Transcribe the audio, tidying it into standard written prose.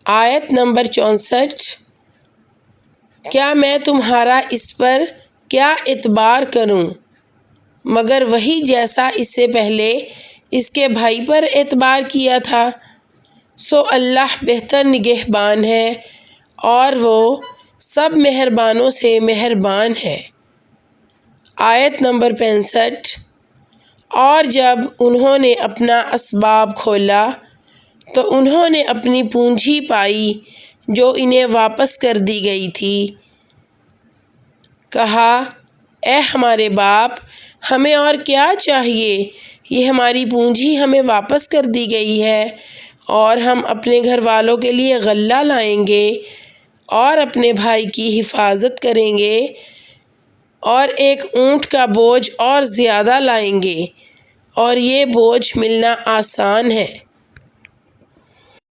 آیت نمبر 64۔ کیا میں تمہارا اس پر کیا اعتبار کروں مگر وہی جیسا اس سے پہلے اس کے بھائی پر اعتبار کیا تھا۔ سو اللہ بہتر نگہبان ہے اور وہ سب مہربانوں سے مہربان ہے۔ آیت نمبر 65۔ اور جب انہوں نے اپنا اسباب کھولا تو انہوں نے اپنی پونجی پائی جو انہیں واپس کر دی گئی تھی۔ کہا، اے ہمارے باپ، ہمیں اور کیا چاہیے، یہ ہماری پونجی ہمیں واپس کر دی گئی ہے اور ہم اپنے گھر والوں کے لیے غلہ لائیں گے اور اپنے بھائی کی حفاظت کریں گے اور ایک اونٹ کا بوجھ اور زیادہ لائیں گے اور یہ بوجھ ملنا آسان ہے۔